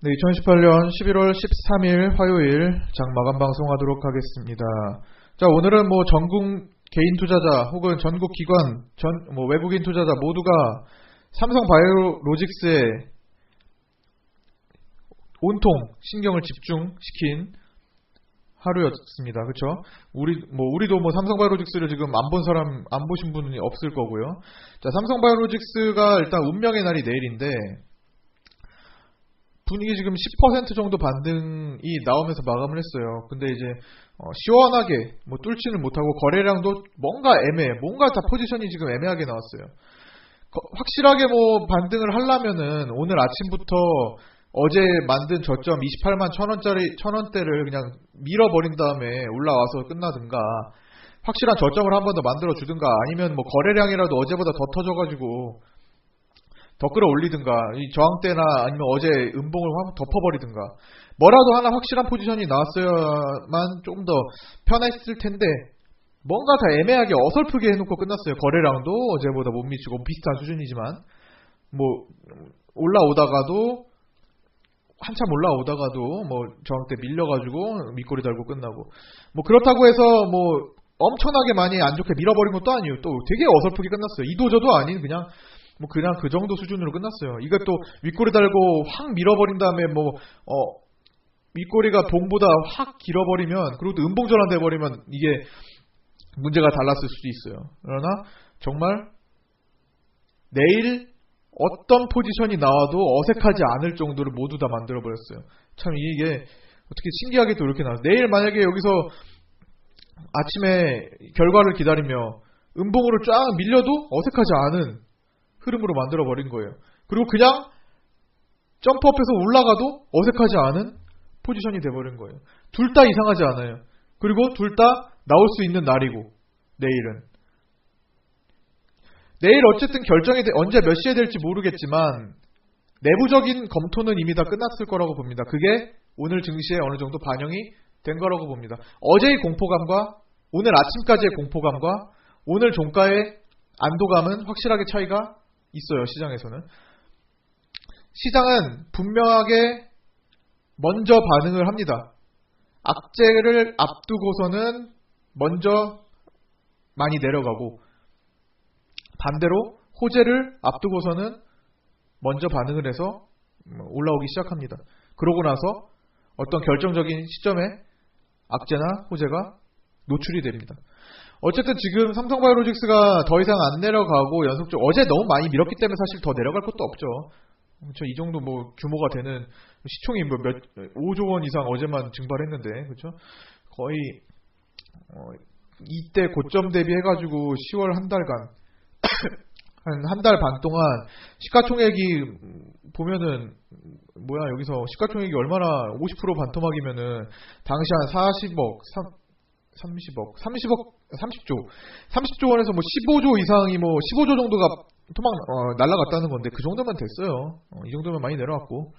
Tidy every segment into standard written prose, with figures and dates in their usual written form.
네, 2018년 11월 13일 화요일 장마감 방송하도록 하겠습니다. 자, 오늘은 뭐 전국 개인 투자자 혹은 전국 기관, 외국인 투자자 모두가 삼성바이오로직스에 온통 신경을 집중시킨 하루였습니다. 그렇죠? 우리도 삼성바이오로직스를 지금 안 보신 분이 없을 거고요. 자, 삼성바이오로직스가 일단 운명의 날이 내일인데 분위기 지금 10% 정도 반등이 나오면서 마감을 했어요. 근데 이제 시원하게 뚫지는 못하고 거래량도 뭔가 다 포지션이 지금 애매하게 나왔어요. 확실하게 반등을 하려면은 오늘 아침부터 어제 만든 저점 28만 1,000원대를 그냥 밀어버린 다음에 올라와서 끝나든가 확실한 저점을 한 번 더 만들어 주든가 아니면 거래량이라도 어제보다 더 터져가지고 더 끌어올리든가 이 저항대나 아니면 어제 음봉을 덮어버리든가 뭐라도 하나 확실한 포지션이 나왔어야만 조금 더 편했을 텐데 뭔가 다 애매하게 어설프게 해놓고 끝났어요. 거래량도 어제보다 못 미치고 비슷한 수준이지만 한참 올라오다가도 저항대 밀려가지고 밑꼬리 달고 끝나고 그렇다고 해서 엄청나게 많이 안 좋게 밀어버린 것도 아니에요. 또 되게 어설프게 끝났어요. 이도저도 아닌 그냥 그 정도 수준으로 끝났어요. 이것도 윗꼬리 달고 확 밀어버린 다음에 윗꼬리가 봉보다 확 길어버리면 그리고 또 음봉전환 돼버리면 이게 문제가 달랐을 수도 있어요. 그러나 정말 내일 어떤 포지션이 나와도 어색하지 않을 정도를 모두 다 만들어버렸어요. 참 이게 어떻게 신기하게도 이렇게 나와요. 내일 만약에 여기서 아침에 결과를 기다리며 음봉으로 쫙 밀려도 어색하지 않은 흐름으로 만들어버린 거예요. 그리고 그냥 점프업해서 올라가도 어색하지 않은 포지션이 돼버린 거예요. 둘 다 이상하지 않아요. 그리고 둘 다 나올 수 있는 날이고 내일은 내일 어쨌든 결정이 언제 몇 시에 될지 모르겠지만 내부적인 검토는 이미 다 끝났을 거라고 봅니다. 그게 오늘 증시에 어느 정도 반영이 된 거라고 봅니다. 어제의 공포감과 오늘 아침까지의 공포감과 오늘 종가의 안도감은 확실하게 차이가 있어요. 시장에서는. 시장은 분명하게 먼저 반응을 합니다. 악재를 앞두고서는 먼저 많이 내려가고 반대로 호재를 앞두고서는 먼저 반응을 해서 올라오기 시작합니다. 그러고 나서 어떤 결정적인 시점에 악재나 호재가 노출이 됩니다. 어쨌든 지금 삼성바이오로직스가 더 이상 안 내려가고 연속적으로 어제 너무 많이 밀었기 때문에 사실 더 내려갈 것도 없죠. 그렇죠? 이 정도 규모가 되는 시총이 5조 원 이상 어제만 증발했는데 그렇죠? 거의 이때 고점 대비해가지고 10월 한 달간 한 달 반 동안 시가총액이 보면은 여기서 시가총액이 얼마나 50% 반토막이면은 당시 한 30조 원에서 15조 이상이 15조 정도가 토막 날라갔다는 건데 그 정도면 됐어요. 이 정도면 많이 내려왔고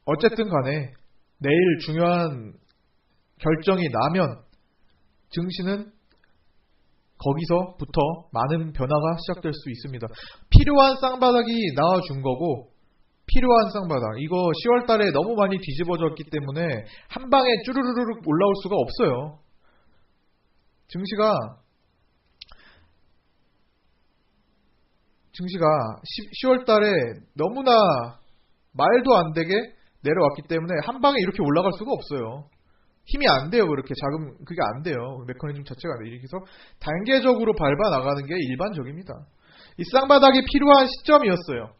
어쨌든 간에 내일 중요한 결정이 나면 증시는 거기서부터 많은 변화가 시작될 수 있습니다. 필요한 쌍바닥이 나와준 거고 필요한 쌍바닥 이거 10월 달에 너무 많이 뒤집어졌기 때문에 한 방에 쭈르르륵 올라올 수가 없어요. 증시가 10월 달에 너무나 말도 안 되게 내려왔기 때문에 한 방에 이렇게 올라갈 수가 없어요. 힘이 안 돼요. 그렇게 그게 안 돼요. 메커니즘 자체가 안 돼요. 그래서 단계적으로 밟아 나가는 게 일반적입니다. 이 쌍바닥이 필요한 시점이었어요.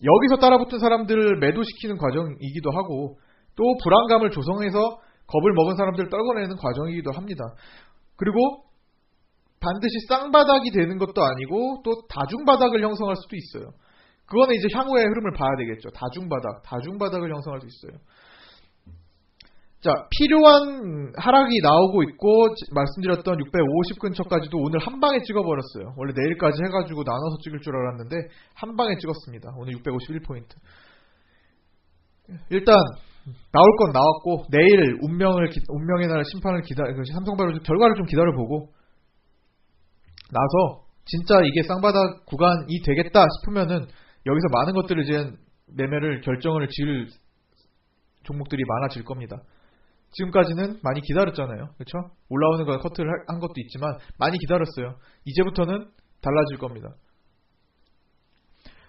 여기서 따라붙은 사람들을 매도시키는 과정이기도 하고 또 불안감을 조성해서 겁을 먹은 사람들을 떨궈내는 과정이기도 합니다. 그리고 반드시 쌍바닥이 되는 것도 아니고 또 다중바닥을 형성할 수도 있어요. 그거는 이제 향후의 흐름을 봐야 되겠죠. 다중바닥을 형성할 수 있어요. 자, 필요한 하락이 나오고 있고 말씀드렸던 650 근처까지도 오늘 한 방에 찍어버렸어요. 원래 내일까지 해가지고 나눠서 찍을 줄 알았는데 한 방에 찍었습니다. 오늘 651포인트. 일단 나올 건 나왔고 내일 운명의 날 심판을 삼성바이오로직스 결과를 좀 기다려보고 나서 진짜 이게 쌍바닥 구간이 되겠다 싶으면은 여기서 많은 것들을 이제 매매를 결정을 지을 종목들이 많아질 겁니다. 지금까지는 많이 기다렸잖아요. 그렇죠? 올라오는 거 커트를 한 것도 있지만 많이 기다렸어요. 이제부터는 달라질 겁니다.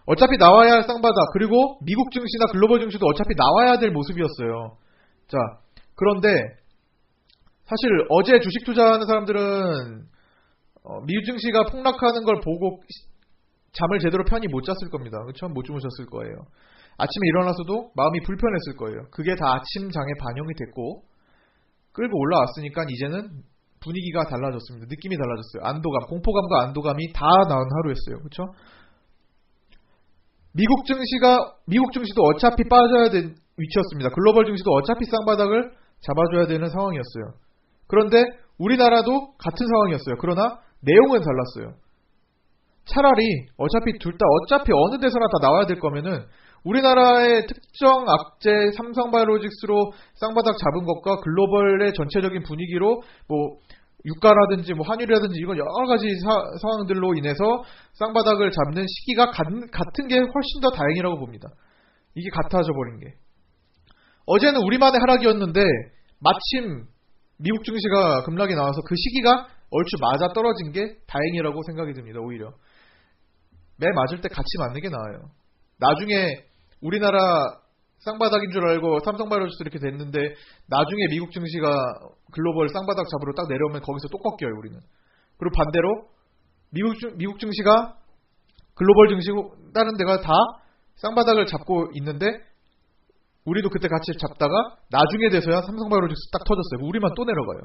어차피 나와야 할 쌍바닥, 그리고 미국 증시나 글로벌 증시도 어차피 나와야 될 모습이었어요. 자, 그런데 사실 어제 주식 투자하는 사람들은 미국 증시가 폭락하는 걸 보고 잠을 제대로 편히 못 잤을 겁니다. 그렇죠? 못 주무셨을 거예요. 아침에 일어나서도 마음이 불편했을 거예요. 그게 다 아침 장에 반영이 됐고 끌고 올라왔으니까 이제는 분위기가 달라졌습니다. 느낌이 달라졌어요. 안도감, 공포감과 안도감이 다 나온 하루였어요. 그렇죠? 미국 증시도 어차피 빠져야 된 위치였습니다. 글로벌 증시도 어차피 쌍바닥을 잡아줘야 되는 상황이었어요. 그런데 우리나라도 같은 상황이었어요. 그러나 내용은 달랐어요. 차라리 어차피 어느 데서나 다 나와야 될 거면은 우리나라의 특정 악재 삼성바이오로직스로 쌍바닥 잡은 것과 글로벌의 전체적인 분위기로 뭐 유가라든지 뭐 환율이라든지 이건 여러 가지 상황들로 인해서 쌍바닥을 잡는 시기가 같은 게 훨씬 더 다행이라고 봅니다. 이게 같아져 버린 게. 어제는 우리만의 하락이었는데 마침 미국 증시가 급락이 나와서 그 시기가 얼추 맞아 떨어진 게 다행이라고 생각이 듭니다. 오히려. 매 맞을 때 같이 맞는 게 나아요. 나중에 우리나라 쌍바닥인 줄 알고 삼성바이오로직스 이렇게 됐는데 나중에 미국 증시가 글로벌 쌍바닥 잡으러 딱 내려오면 거기서 또 꺾여요, 우리는. 그리고 반대로 미국 증시가 글로벌 증시고 다른 데가 다 쌍바닥을 잡고 있는데 우리도 그때 같이 잡다가 나중에 돼서야 삼성바이오로직스 딱 터졌어요. 우리만 또 내려가요.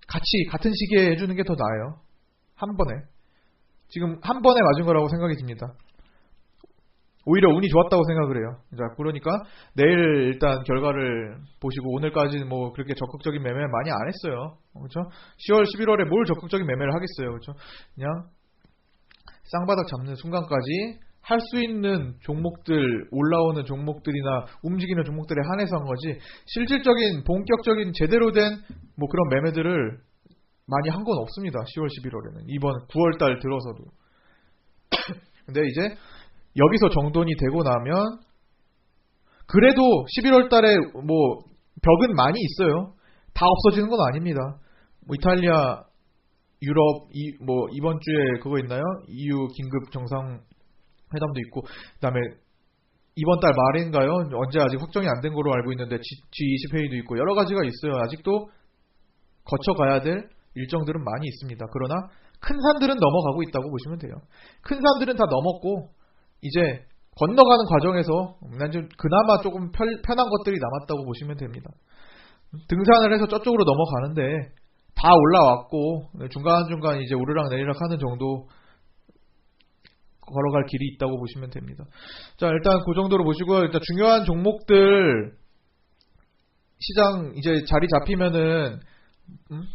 같이 같은 시기에 해주는 게 더 나아요. 한 번에. 지금 한 번에 맞은 거라고 생각이 듭니다. 오히려 운이 좋았다고 생각을 해요. 자, 그러니까 내일 일단 결과를 보시고 오늘까지는 뭐 그렇게 적극적인 매매를 많이 안 했어요. 그렇죠? 10월, 11월에 뭘 적극적인 매매를 하겠어요. 그렇죠? 그냥 쌍바닥 잡는 순간까지 할 수 있는 종목들, 올라오는 종목들이나 움직이는 종목들에 한해서 한 거지 실질적인 본격적인 제대로 된 뭐 그런 매매들을 많이 한 건 없습니다. 10월, 11월에는. 이번 9월달 들어서도. 근데 이제 여기서 정돈이 되고 나면 그래도 11월 달에 뭐 벽은 많이 있어요. 다 없어지는 건 아닙니다. 뭐 이탈리아, 유럽 뭐 이번 주에 그거 있나요? EU 긴급 정상회담도 있고 그다음에 이번 달 말인가요? 언제 아직 확정이 안 된 거로 알고 있는데 G20 회의도 있고 여러 가지가 있어요. 아직도 거쳐가야 될 일정들은 많이 있습니다. 그러나 큰 산들은 넘어가고 있다고 보시면 돼요. 큰 산들은 다 넘었고 이제 건너가는 과정에서 그나마 조금 편한 것들이 남았다고 보시면 됩니다. 등산을 해서 저쪽으로 넘어가는데 다 올라왔고 중간중간 이제 오르락 내리락 하는 정도 걸어갈 길이 있다고 보시면 됩니다. 자, 일단 그 정도로 보시고요. 일단 중요한 종목들 시장 이제 자리 잡히면은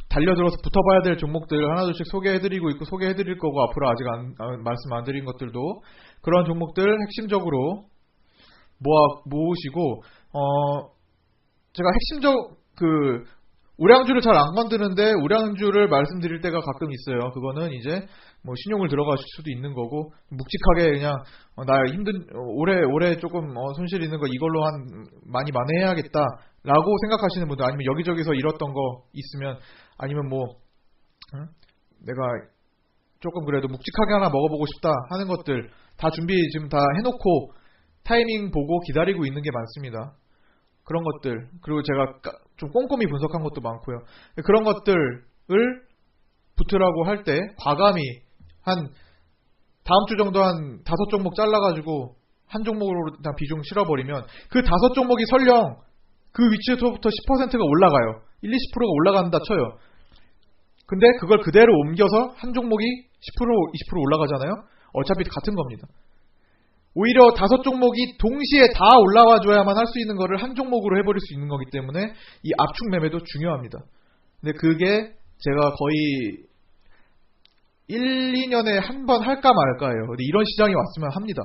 달려들어서 붙어봐야 될 종목들 하나둘씩 소개해드리고 있고 소개해드릴 거고 앞으로 아직 말씀 안 드린 것들도 그런 종목들 핵심적으로 모으시고 제가 우량주를 잘 안 건드는데 우량주를 말씀드릴 때가 가끔 있어요. 그거는 이제 뭐 신용을 들어가실 수도 있는 거고 묵직하게 그냥 나 힘든 올해 조금 손실 있는 거 이걸로 많이 만회해야겠다라고 생각하시는 분들 아니면 여기저기서 잃었던 거 있으면 아니면 뭐 내가 조금 그래도 묵직하게 하나 먹어보고 싶다 하는 것들 다 준비 지금 다 해놓고 타이밍 보고 기다리고 있는 게 많습니다. 그런 것들 그리고 제가 좀 꼼꼼히 분석한 것도 많고요. 그런 것들을 붙으라고 할 때 과감히 한 다음 주 정도 한 5종목 잘라가지고 한 종목으로 그냥 비중 실어버리면 그 5종목이 설령 그 위치에서부터 10%가 올라가요. 1, 20%가 올라간다 쳐요. 근데 그걸 그대로 옮겨서 한 종목이 10%, 20% 올라가잖아요. 어차피 같은 겁니다. 오히려 5종목이 동시에 다 올라와줘야만 할 수 있는 거를 한 종목으로 해버릴 수 있는 거기 때문에 이 압축 매매도 중요합니다. 근데 그게 제가 거의 1, 2년에 한 번 할까 말까예요. 근데 이런 시장이 왔으면 합니다.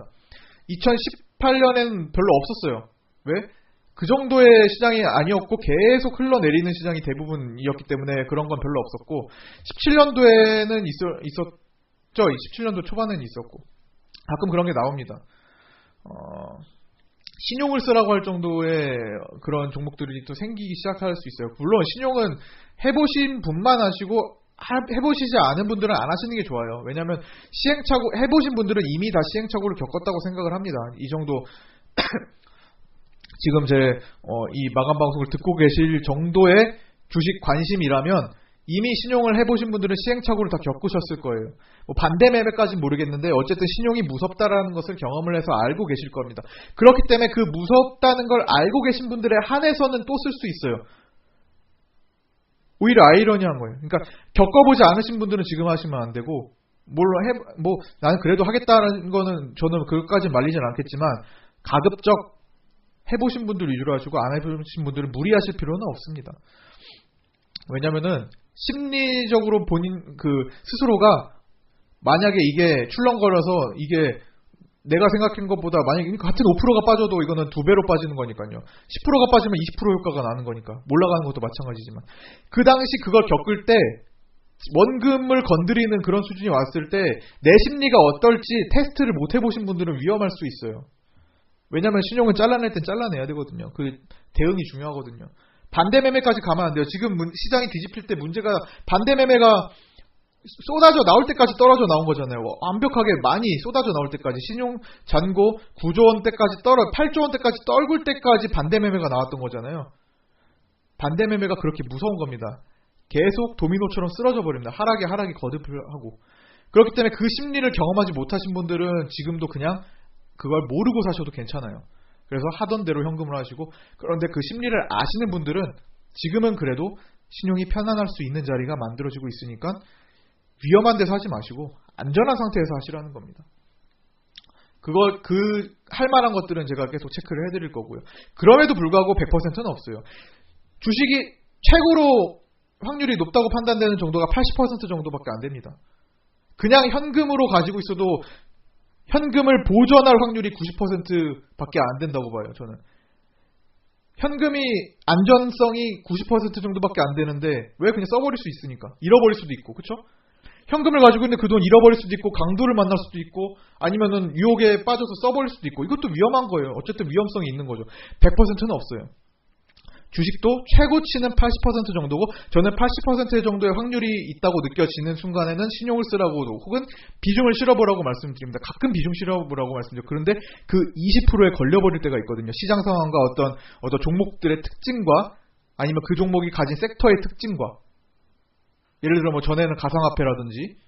2018년에는 별로 없었어요. 왜? 그 정도의 시장이 아니었고 계속 흘러내리는 시장이 대부분이었기 때문에 그런 건 별로 없었고 17년도에는 있었죠. 17년도 초반에는 있었고 가끔 그런 게 나옵니다. 신용을 쓰라고 할 정도의 그런 종목들이 또 생기기 시작할 수 있어요. 물론 신용은 해보신 분만 하시고 해보시지 않은 분들은 안 하시는 게 좋아요. 왜냐하면 시행착오 해보신 분들은 이미 다 시행착오를 겪었다고 생각을 합니다. 이 정도 지금 제 이 마감 방송을 듣고 계실 정도의 주식 관심이라면 이미 신용을 해보신 분들은 시행착오를 다 겪으셨을 거예요. 뭐 반대 매매까지는 모르겠는데 어쨌든 신용이 무섭다라는 것을 경험을 해서 알고 계실 겁니다. 그렇기 때문에 그 무섭다는 걸 알고 계신 분들에 한해서는 또 쓸 수 있어요. 오히려 아이러니한 거예요. 그러니까 겪어보지 않으신 분들은 지금 하시면 안 되고 나는 그래도 하겠다는 거는 저는 그것까지 말리진 않겠지만 가급적 해보신 분들 위주로 하시고 안 해보신 분들은 무리하실 필요는 없습니다. 왜냐면은 심리적으로 본인 스스로가 만약에 이게 출렁거려서 이게 내가 생각한 것보다 만약에 같은 5%가 빠져도 이거는 2배로 빠지는 거니까요. 10%가 빠지면 20% 효과가 나는 거니까 몰라가는 것도 마찬가지지만 그 당시 그걸 겪을 때 원금을 건드리는 그런 수준이 왔을 때 내 심리가 어떨지 테스트를 못 해보신 분들은 위험할 수 있어요. 왜냐하면 신용은 잘라낼 땐 잘라내야 되거든요. 그 대응이 중요하거든요. 반대 매매까지 가면 안 돼요. 지금 시장이 뒤집힐 때 문제가 반대 매매가 쏟아져 나올 때까지 떨어져 나온 거잖아요. 완벽하게 많이 쏟아져 나올 때까지 신용 잔고 9조 원 때까지 8조 원 때까지 떨굴 때까지 반대 매매가 나왔던 거잖아요. 반대 매매가 그렇게 무서운 겁니다. 계속 도미노처럼 쓰러져 버립니다. 하락이 거듭하고. 그렇기 때문에 그 심리를 경험하지 못하신 분들은 지금도 그냥 그걸 모르고 사셔도 괜찮아요. 그래서 하던 대로 현금을 하시고, 그런데 그 심리를 아시는 분들은 지금은 그래도 신용이 편안할 수 있는 자리가 만들어지고 있으니까 위험한 데서 하지 마시고 안전한 상태에서 하시라는 겁니다. 할 만한 것들은 제가 계속 체크를 해드릴 거고요. 그럼에도 불구하고 100%는 없어요. 주식이 최고로 확률이 높다고 판단되는 정도가 80% 정도밖에 안 됩니다. 그냥 현금으로 가지고 있어도 현금을 보존할 확률이 90%밖에 안 된다고 봐요, 저는. 현금이 안전성이 90% 정도밖에 안 되는데 왜 그냥 써버릴 수 있으니까. 잃어버릴 수도 있고, 그쵸? 현금을 가지고 있는데 그 돈 잃어버릴 수도 있고 강도를 만날 수도 있고 아니면은 유혹에 빠져서 써버릴 수도 있고 이것도 위험한 거예요. 어쨌든 위험성이 있는 거죠. 100%는 없어요. 주식도 최고치는 80% 정도고 저는 80% 정도의 확률이 있다고 느껴지는 순간에는 신용을 쓰라고 혹은 비중을 실어보라고 말씀드립니다. 가끔 비중 실어보라고 말씀드려요. 그런데 그 20%에 걸려버릴 때가 있거든요. 시장 상황과 어떤 종목들의 특징과 아니면 그 종목이 가진 섹터의 특징과 예를 들어 전에는 가상화폐라든지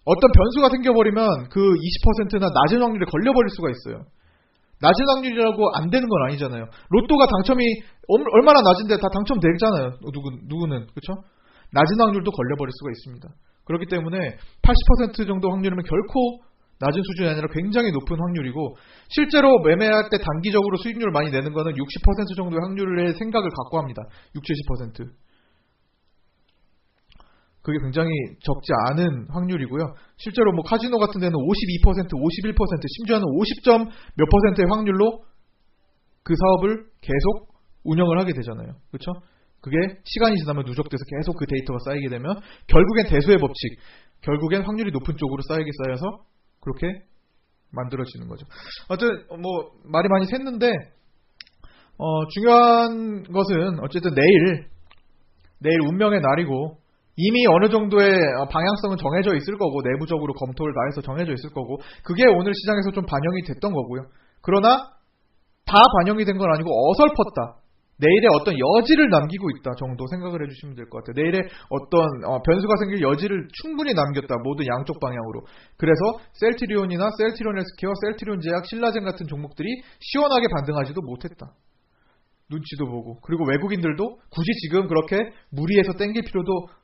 어떤 변수가 생겨버리면 그 20%나 낮은 확률에 걸려버릴 수가 있어요. 낮은 확률이라고 안 되는 건 아니잖아요. 로또가 당첨이 얼마나 낮은데 다 당첨되잖아요. 누구는 그렇죠? 낮은 확률도 걸려버릴 수가 있습니다. 그렇기 때문에 80% 정도 확률이면 결코 낮은 수준이 아니라 굉장히 높은 확률이고 실제로 매매할 때 단기적으로 수익률을 많이 내는 거는 60% 정도의 확률의 생각을 갖고 합니다. 60-70%. 그게 굉장히 적지 않은 확률이고요. 실제로 카지노 같은 데는 52%, 51%, 심지어는 50점 몇 %의 확률로 그 사업을 계속 운영을 하게 되잖아요. 그렇죠? 그게 시간이 지나면 누적돼서 계속 그 데이터가 쌓이게 되면 결국엔 대수의 법칙, 결국엔 확률이 높은 쪽으로 쌓여서 그렇게 만들어지는 거죠. 어쨌든 말이 많이 샜는데 중요한 것은 어쨌든 내일 운명의 날이고 이미 어느 정도의 방향성은 정해져 있을 거고 내부적으로 검토를 다 해서 정해져 있을 거고 그게 오늘 시장에서 좀 반영이 됐던 거고요. 그러나 다 반영이 된 건 아니고 어설펐다. 내일에 어떤 여지를 남기고 있다 정도 생각을 해주시면 될 것 같아요. 내일에 어떤 변수가 생길 여지를 충분히 남겼다. 모든 양쪽 방향으로. 그래서 셀트리온이나 셀트리온 헬스케어, 셀트리온 제약, 신라젠 같은 종목들이 시원하게 반등하지도 못했다. 눈치도 보고. 그리고 외국인들도 굳이 지금 그렇게 무리해서 땡길 필요도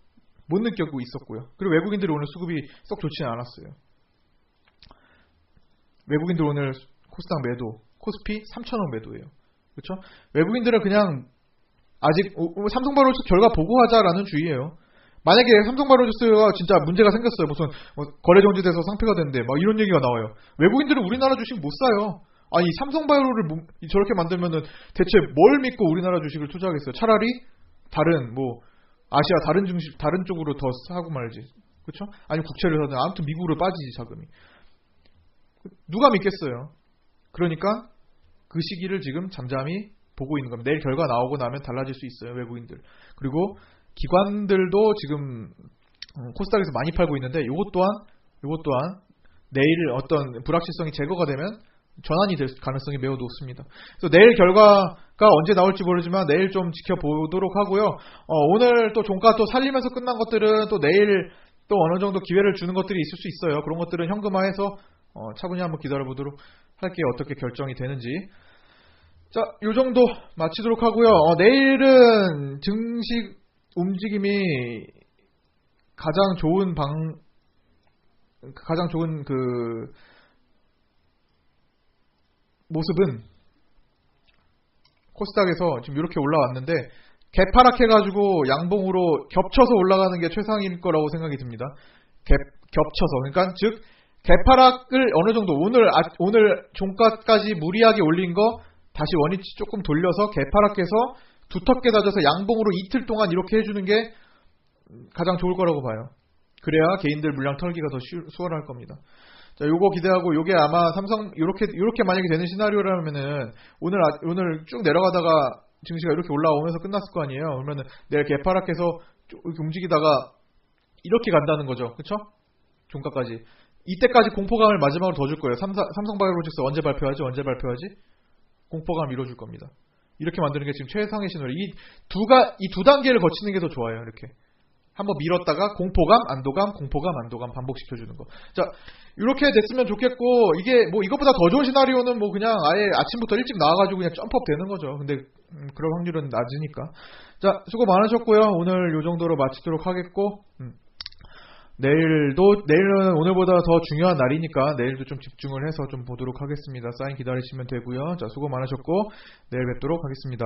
못 느끼고 있었고요. 그리고 외국인들이 오늘 수급이 썩 좋지는 않았어요. 외국인들 오늘 코스닥 매도, 코스피 3,000원 매도예요. 그렇죠? 외국인들은 그냥 아직 삼성바이오로직스 결과 보고하자라는 주의예요. 만약에 삼성바이오로직스가 진짜 문제가 생겼어요. 무슨 거래 정지돼서 상폐가 된대. 이런 얘기가 나와요. 외국인들은 우리나라 주식 못 사요. 아니 삼성바이오를 저렇게 만들면은 대체 뭘 믿고 우리나라 주식을 투자하겠어요? 차라리 다른 아시아 다른 쪽으로 더 사고 말지. 그렇죠? 아니 국채를 사든 아무튼 미국으로 빠지지 자금이. 누가 믿겠어요. 그러니까 그 시기를 지금 잠잠히 보고 있는 겁니다. 내일 결과 나오고 나면 달라질 수 있어요. 외국인들. 그리고 기관들도 지금 코스닥에서 많이 팔고 있는데 이것 또한 내일 어떤 불확실성이 제거가 되면 전환이 될 가능성이 매우 높습니다. 그래서 내일 결과가 언제 나올지 모르지만 내일 좀 지켜보도록 하고요. 오늘 또 종가 또 살리면서 끝난 것들은 또 내일 또 어느 정도 기회를 주는 것들이 있을 수 있어요. 그런 것들은 현금화해서 차분히 한번 기다려보도록 할게요. 어떻게 결정이 되는지. 자, 요 정도 마치도록 하고요. 내일은 증시 움직임이 가장 좋은 그 모습은 코스닥에서 지금 이렇게 올라왔는데 개파락해가지고 양봉으로 겹쳐서 올라가는 게 최상일 거라고 생각이 듭니다. 겹쳐서. 그러니까 즉 개파락을 어느 정도 오늘 종가까지 무리하게 올린 거 다시 원위치 조금 돌려서 개파락해서 두텁게 다져서 양봉으로 이틀 동안 이렇게 해주는 게 가장 좋을 거라고 봐요. 그래야 개인들 물량 털기가 더 수월할 겁니다. 자, 요거 기대하고, 요게 아마 삼성, 요렇게 만약에 되는 시나리오라면은, 오늘 쭉 내려가다가 증시가 이렇게 올라오면서 끝났을 거 아니에요? 그러면은 내일 개파락해서 이렇게 움직이다가 이렇게 간다는 거죠. 그쵸? 종가까지. 이때까지 공포감을 마지막으로 더 줄 거예요. 삼성바이오로직스 언제 발표하지? 공포감 밀어줄 겁니다. 이렇게 만드는 게 지금 최상의 시나리오. 이 두 단계를 거치는 게 더 좋아요. 이렇게. 한번 밀었다가 공포감, 안도감 반복시켜주는 거. 자, 이렇게 됐으면 좋겠고, 이게 뭐 이것보다 더 좋은 시나리오는 뭐 그냥 아예 아침부터 일찍 나와가지고 그냥 점프업 되는 거죠. 근데 그럴 확률은 낮으니까. 자, 수고 많으셨고요. 오늘 요 정도로 마치도록 하겠고, 내일은 오늘보다 더 중요한 날이니까 내일도 좀 집중을 해서 좀 보도록 하겠습니다. 사인 기다리시면 되고요. 자, 수고 많으셨고 내일 뵙도록 하겠습니다.